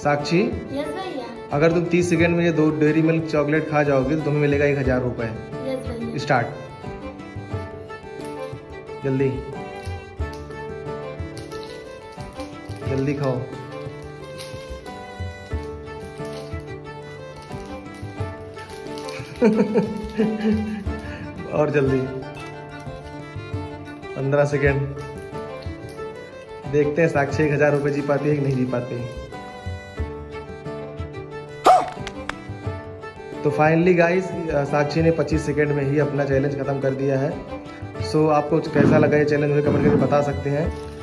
साक्षी, yes भैया। अगर तुम 30 सेकंड में ये 2 डेयरी मिल्क चॉकलेट खा जाओगे तो तुम्हें मिलेगा 1000 रुपये। यस भैया। स्टार्ट, जल्दी जल्दी खाओ। और जल्दी, 15 सेकेंड। देखते हैं साक्षी 1000 रुपये जी पाती है कि नहीं जी पाती। तो फाइनली गाइस साक्षी ने 25 सेकेंड में ही अपना चैलेंज खत्म कर दिया है। सो आपको कैसा लगा ये चैलेंज, मुझे कमेंट करके बता सकते हैं।